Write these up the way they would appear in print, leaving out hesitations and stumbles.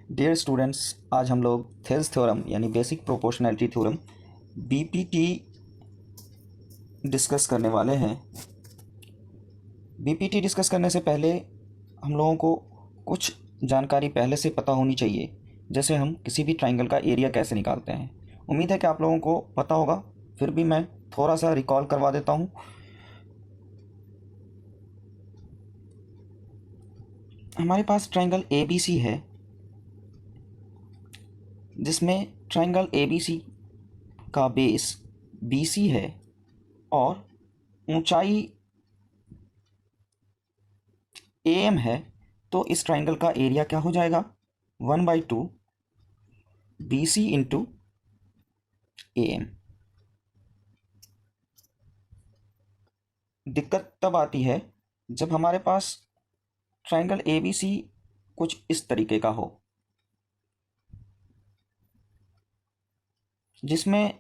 Dear students, आज हम लोग थेल्स थ्योरम यानी basic proportionality theorem BPT discuss करने वाले हैं। बीपीटी डिस्कस करने से पहले हम लोगों को कुछ जानकारी पहले से पता होनी चाहिए, जैसे हम किसी भी ट्राइंगल का एरिया कैसे निकालते हैं। उम्मीद है कि आप लोगों को पता होगा, फिर भी मैं थोड़ा सा रिकॉल करवा देता हूँ। हमारे पास ट्राइंगल ABC है, जिसमें ट्राइंगल ABC का बेस BC है और ऊंचाई AM है। तो इस ट्राइंगल का एरिया क्या हो जाएगा? 1/2 BC इंटू AM। दिक्कत तब आती है जब हमारे पास ट्राइंगल ABC कुछ इस तरीके का हो, जिसमें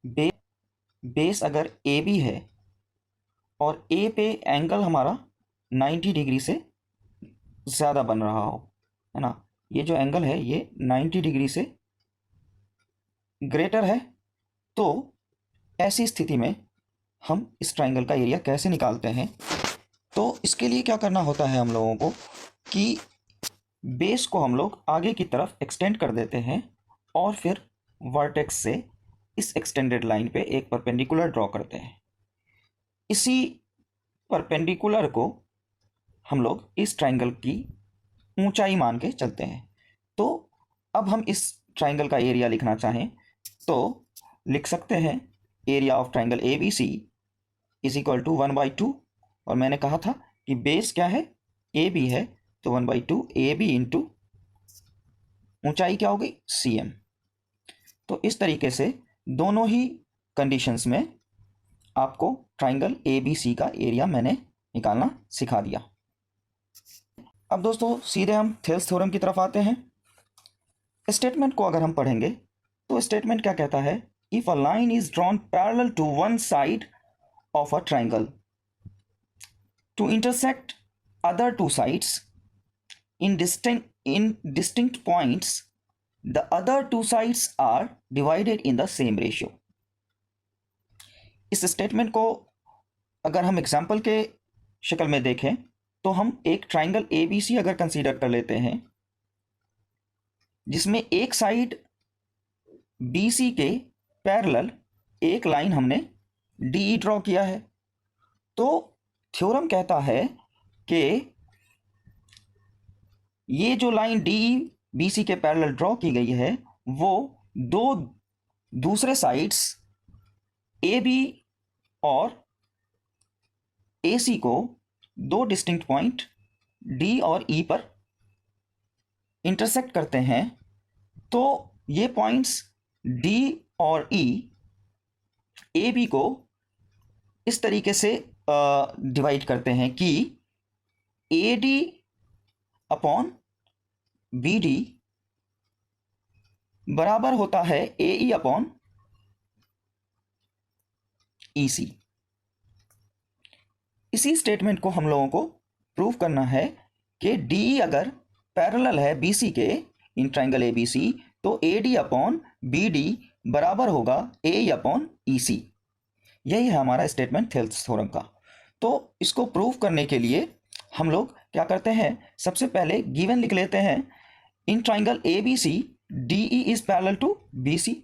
बेस अगर AB है और A पे एंगल हमारा 90 डिग्री से ज़्यादा बन रहा हो, है ना। ये जो एंगल है ये 90 डिग्री से ग्रेटर है। तो ऐसी स्थिति में हम इस ट्राइंगल का एरिया कैसे निकालते हैं? तो इसके लिए क्या करना होता है हम लोगों को कि बेस को हम लोग आगे की तरफ एक्सटेंड कर देते हैं और फिर वर्टेक्स से इस एक्सटेंडेड लाइन पे एक परपेंडिकुलर ड्रॉ करते हैं। इसी परपेंडिकुलर को हम लोग इस ट्राइंगल की ऊंचाई मान के चलते हैं। तो अब हम इस ट्राइंगल का एरिया लिखना चाहें तो लिख सकते हैं area of triangle ABC is equal to 1/2, और मैंने कहा था कि बेस क्या है? AB है, तो 1/2 AB इंटू ऊंचाई क्या होगी? CM। तो इस तरीके से दोनों ही कंडीशंस में आपको ट्राइंगल ABC का एरिया मैंने निकालना सिखा दिया। अब दोस्तों सीधे हम थेल्स थ्योरम की तरफ आते हैं। स्टेटमेंट को अगर हम पढ़ेंगे तो स्टेटमेंट क्या कहता है? If a line is drawn parallel to one side of a triangle to intersect other two sides in distinct points, the other two sides are divided in the same ratio। इस statement को अगर हम example के शक्ल में देखें तो हम एक ट्राइंगल ABC अगर कंसीडर कर लेते हैं, जिसमें एक साइड BC के पैरेलल एक लाइन हमने DE ड्रॉ किया है। तो थ्योरम कहता है कि ये जो लाइन DE BC के पैरेलल ड्रॉ की गई है वो दो दूसरे साइड्स AB और AC को दो डिस्टिंक्ट पॉइंट D और E पर इंटरसेक्ट करते हैं। तो ये पॉइंट्स D और E AB को इस तरीके से डिवाइड करते हैं कि AD अपॉन BD बराबर होता है AE अपॉन EC। इसी स्टेटमेंट को हम लोगों को प्रूव करना है कि DE अगर पैरेलल है BC के इन ट्राइंगल ABC, तो AD अपॉन BD बराबर होगा AE अपॉन EC। यही है हमारा स्टेटमेंट थेल्स थ्योरम का। तो इसको प्रूव करने के लिए हम लोग क्या करते हैं? सबसे पहले गिवन लिख लेते हैं। In triangle ABC DE is parallel to BC।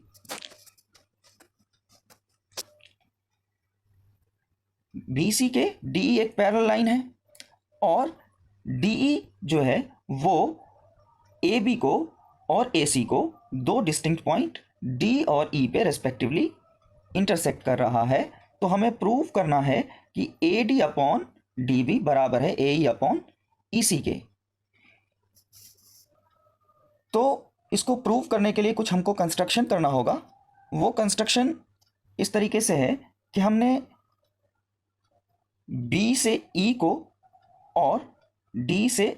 BC के DE एक पैरेलल लाइन है और DE जो है वो AB को और AC को दो डिस्टिंक्ट पॉइंट D और E पे रेस्पेक्टिवली इंटरसेक्ट कर रहा है। तो हमें प्रूव करना है कि AD अपॉन DB बराबर है AE अपॉन EC के। तो इसको प्रूव करने के लिए कुछ हमको कंस्ट्रक्शन करना होगा। वो कंस्ट्रक्शन इस तरीके से है कि हमने B से E को और D से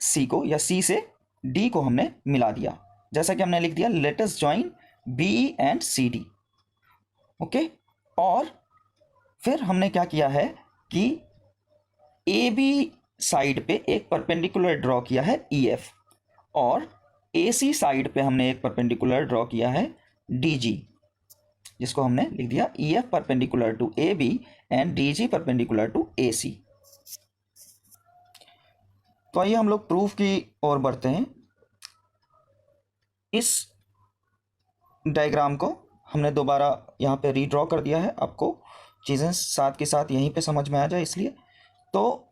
C को या C से D को हमने मिला दिया, जैसा कि हमने लिख दिया let us join BE and CD। Okay, और फिर हमने क्या किया है कि AB साइड पे एक परपेंडिकुलर ड्रॉ किया है EF, और AC साइड पे हमने एक परपेंडिकुलर ड्रॉ किया है DG, जिसको हमने लिख दिया EF perpendicular to AB and DG perpendicular to AC। तो आइए हम लोग प्रूफ की ओर बढ़ते हैं। इस डायग्राम को हमने दोबारा यहाँ पे रीड्रॉ कर दिया है, आपको चीज़ें साथ के साथ यहीं पे समझ में आ जाए इसलिए। तो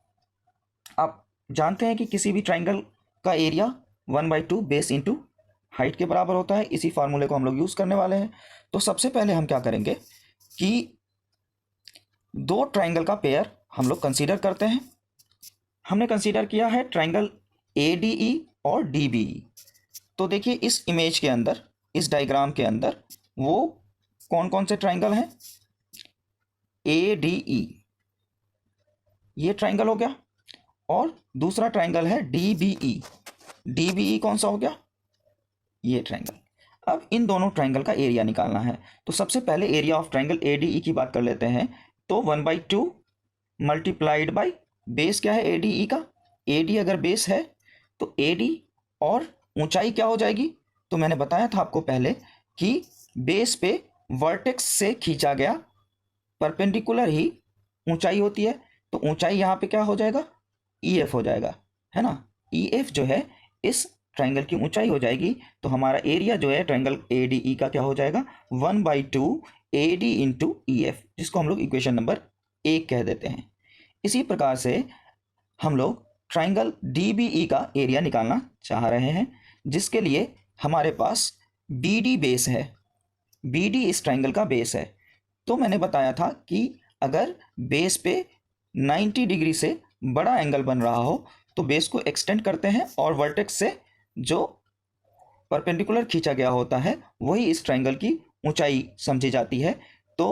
आप जानते हैं कि किसी भी ट्राइंगल का एरिया 1/2 बेस इंटू हाइट के बराबर होता है। इसी फार्मूले को हम लोग यूज़ करने वाले हैं। तो सबसे पहले हम क्या करेंगे कि दो ट्राइंगल का पेयर हम लोग कंसीडर करते हैं। हमने कंसीडर किया है ट्राइंगल ADE और DBE। तो देखिए इस इमेज के अंदर, इस डायग्राम के अंदर वो कौन कौन से ट्राइंगल हैं? ADE, ये ट्राइंगल हो गया, और दूसरा ट्राइंगल है DBE। DBE कौन सा हो गया? ये ट्राइंगल। अब इन दोनों ट्राइंगल का एरिया निकालना है। तो सबसे पहले एरिया ऑफ ट्राइंगल ADE की बात कर लेते हैं। तो 1/2 मल्टीप्लाइड बाई बेस क्या है ADE का? AD अगर बेस है तो AD और ऊंचाई क्या हो जाएगी? तो मैंने बताया था आपको पहले कि बेस पे वर्टेक्स से खींचा गया परपेंडिकुलर ही ऊंचाई होती है। तो ऊंचाई यहाँ पे क्या हो जाएगा? EF हो जाएगा, है ना। EF जो है इस ट्राइंगल की ऊंचाई हो जाएगी। तो हमारा एरिया जो है ट्राइंगल ADE का क्या हो जाएगा? 1/2 AD इंटू EF, जिसको हम लोग इक्वेशन नंबर 1 कह देते हैं। इसी प्रकार से हम लोग ट्राइंगल DBE का एरिया निकालना चाह रहे हैं, जिसके लिए हमारे पास BD बेस है। BD इस ट्राइंगल का बेस है। तो मैंने बताया था कि अगर बेस पे 90 डिग्री से बड़ा एंगल बन रहा हो तो बेस को एक्सटेंड करते हैं और वर्टेक्स से जो परपेंडिकुलर खींचा गया होता है वही इस ट्राइंगल की ऊंचाई समझी जाती है। तो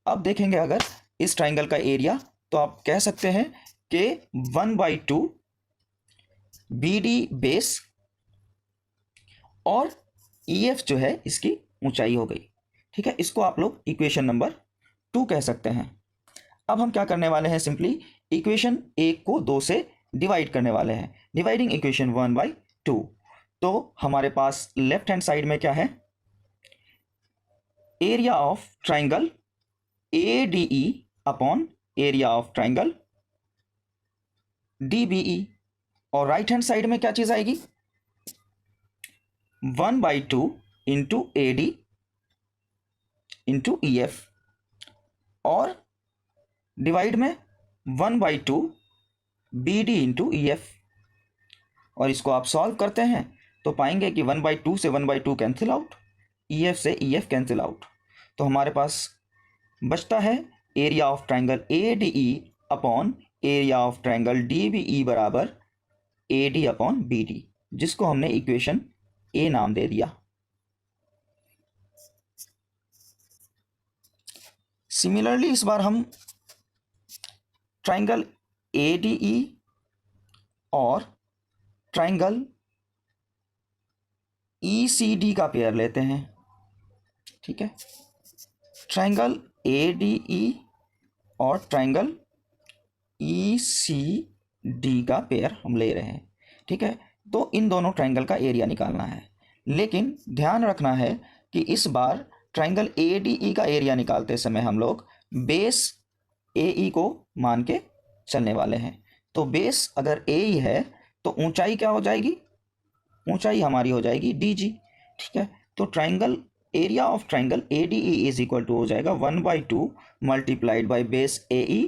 अब देखेंगे अगर इस ट्राइंगल का एरिया, तो आप कह सकते हैं कि 1/2 BD बेस और EF जो है इसकी ऊंचाई हो गई। ठीक है, इसको आप लोग इक्वेशन नंबर 2 कह सकते हैं। अब हम क्या करने वाले हैं? सिंपली इक्वेशन 1 को 2 से डिवाइड करने वाले हैं। Dividing equation 1/2। तो हमारे पास लेफ्ट हैंड साइड में क्या है? Area of triangle ADE upon area of triangle DBE। और राइट हैंड साइड में क्या चीज आएगी? 1/2 इंटू AD इंटू EF, और डिवाइड में 1/2 BD इंटू EF। और इसको आप सॉल्व करते हैं तो पाएंगे कि 1/2 से 1/2 कैंसिल आउट, EF से EF कैंसिल आउट। तो हमारे पास बचता है area of triangle ADE upon area of triangle DBE बराबर AD अपॉन BD, जिसको हमने इक्वेशन A नाम दे दिया। सिमिलरली इस बार हम ट्राइंगल ADE और ट्राइंगल ECD का पेयर लेते हैं। ठीक है, ट्राइंगल ADE और ट्राइंगल ECD का पेयर हम ले रहे हैं। ठीक है, तो इन दोनों ट्राइंगल का एरिया निकालना है। लेकिन ध्यान रखना है कि इस बार ट्राइंगल ADE का एरिया निकालते समय हम लोग बेस AE को मान के चलने वाले हैं। तो बेस अगर AE है तो ऊंचाई क्या हो जाएगी? ऊंचाई हमारी हो जाएगी DG। ठीक है, तो triangle area of triangle ADE is equal to हो जाएगा 1/2 multiplied by base AE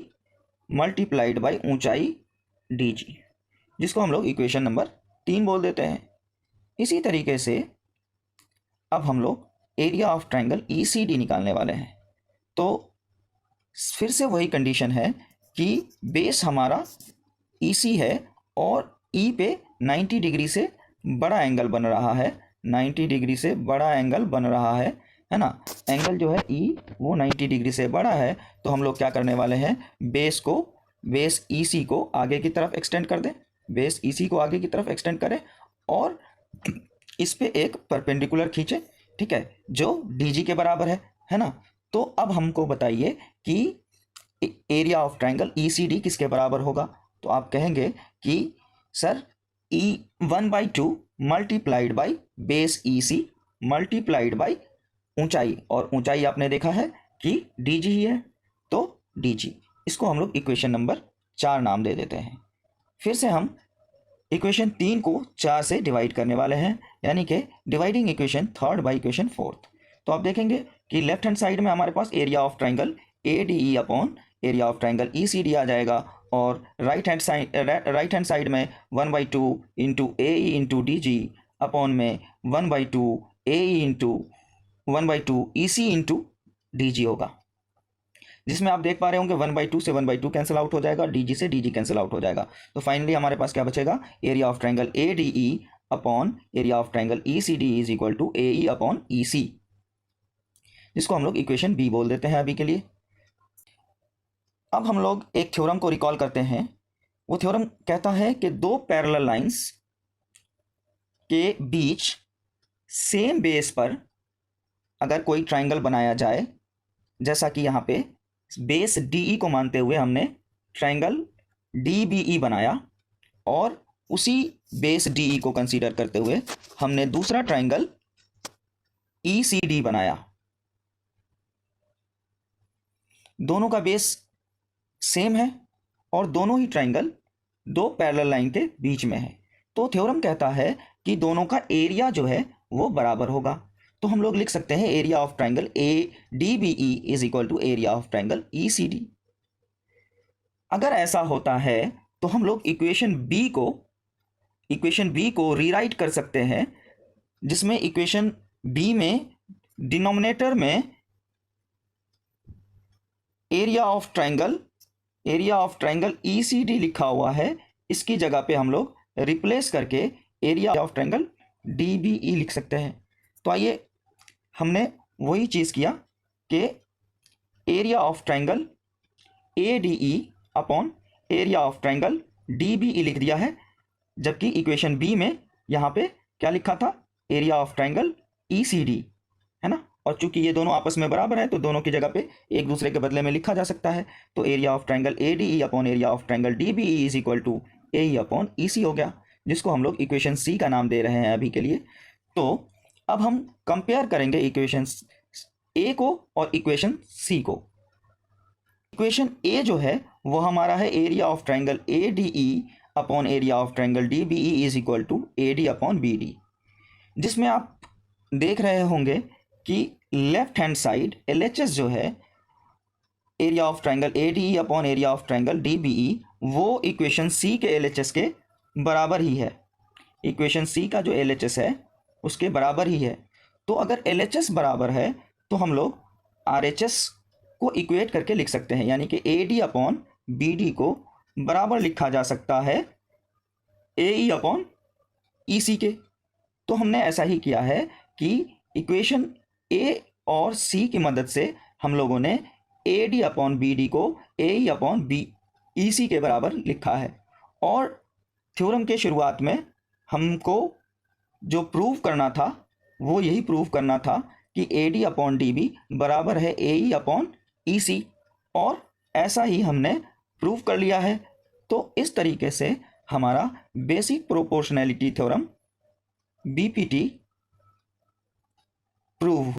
multiplied by ऊंचाई DG, जिसको हम लोग इक्वेशन नंबर 3 बोल देते हैं। इसी तरीके से अब हम लोग एरिया ऑफ ट्राइंगल ECD निकालने वाले हैं। तो फिर से वही कंडीशन है कि बेस हमारा EC है और E पे 90 डिग्री से बड़ा एंगल बन रहा है, 90 डिग्री से बड़ा एंगल बन रहा है ना। एंगल जो है E वो 90 डिग्री से बड़ा है। तो हम लोग क्या करने वाले हैं? बेस EC को आगे की तरफ एक्सटेंड कर दें, बेस EC को आगे की तरफ एक्सटेंड करें और इस पे एक परपेंडिकुलर खींचे। ठीक है, जो DG के बराबर है ना। तो अब हमको बताइए कि एरिया ऑफ ट्राइंगल ECD किसके बराबर होगा? तो आप कहेंगे कि sir 1/2 multiplied by base EC multiplied by ऊंचाई, और ऊंचाई आपने देखा है कि DG ही है, तो DG। इसको हम लोग इक्वेशन नंबर 4 नाम दे देते हैं। फिर से हम इक्वेशन 3 को 4 से डिवाइड करने वाले हैं, यानी कि डिवाइडिंग इक्वेशन 3 बाई इक्वेशन 4। तो आप देखेंगे कि लेफ्ट हैंड साइड में हमारे पास area of triangle ADE upon area of triangle ECD आ जाएगा, और राइट हैंड साइड में 1/2 into AE into DG upon में 1/2 AE into 1/2 EC into DG होगा, जिसमें आप देख पा रहे होंगे 1/2 से 1/2 कैंसिल आउट हो जाएगा, DG से DG कैंसिल आउट हो जाएगा। तो फाइनली हमारे पास क्या बचेगा, area of triangle ADE upon area of triangle ECD is equal to AE upon EC, जिसको हम लोग इक्वेशन B बोल देते हैं अभी के लिए। अब हम लोग एक थ्योरम को रिकॉल करते हैं। वो थ्योरम कहता है कि दो पैरेलल लाइंस के बीच सेम बेस पर अगर कोई ट्राइंगल बनाया जाए, जैसा कि यहाँ पे बेस DE को मानते हुए हमने ट्राइंगल DBE बनाया, और उसी बेस DE को कंसीडर करते हुए हमने दूसरा ट्राइंगल ECD बनाया। दोनों का बेस सेम है और दोनों ही ट्राइंगल दो पैरेलल लाइन के बीच में है, तो थ्योरम कहता है कि दोनों का एरिया जो है वो बराबर होगा। तो हम लोग लिख सकते हैं area of triangle ADBE is equal to area of triangle ECD। अगर ऐसा होता है तो हम लोग इक्वेशन B को रीराइट कर सकते हैं, जिसमें इक्वेशन B में डिनोमिनेटर में एरिया ऑफ ट्राइंगल ECD लिखा हुआ है, इसकी जगह पे हम लोग रिप्लेस करके एरिया ऑफ ट्राइंगल DBE लिख सकते हैं। तो आइए, हमने वही चीज़ किया कि area of triangle ADE upon area of triangle DBE लिख दिया है, जबकि इक्वेशन B में यहाँ पे क्या लिखा था, एरिया ऑफ ट्राइंगल ECD, है ना। और चूंकि ये दोनों आपस में बराबर है तो दोनों की जगह पे एक दूसरे के बदले में लिखा जा सकता है। तो area of triangle ADE upon area of triangle DBE is equal to AE upon EC हो गया, जिसको हम लोग इक्वेशन C का नाम दे रहे हैं अभी के लिए। तो अब हम कंपेयर करेंगे इक्वेशन A को और इक्वेशन C को। इक्वेशन A जो है वो हमारा है area of triangle ADE upon area of triangle DBE is equal to AD upon BD, जिसमें आप देख रहे होंगे कि लेफ्ट हैंड साइड LHS जो है area of triangle ADE upon area of triangle DBE, वो इक्वेशन C के LHS के बराबर ही है। इक्वेशन C का जो LHS है उसके बराबर ही है। तो अगर LHS बराबर है तो हम लोग RHS को इक्वेट करके लिख सकते हैं, यानी कि AD अपॉन BD को बराबर लिखा जा सकता है AE अपॉन EC के। तो हमने ऐसा ही किया है कि इक्वेशन A और C की मदद से हम लोगों ने AD अपॉन BD को AE अपॉन EC के बराबर लिखा है। और थ्योरम के शुरुआत में हमको जो प्रूव करना था वो यही प्रूव करना था कि AD अपॉन DB बराबर है AE अपॉन EC, और ऐसा ही हमने प्रूव कर लिया है। तो इस तरीके से हमारा basic proportionality theorem BPT prove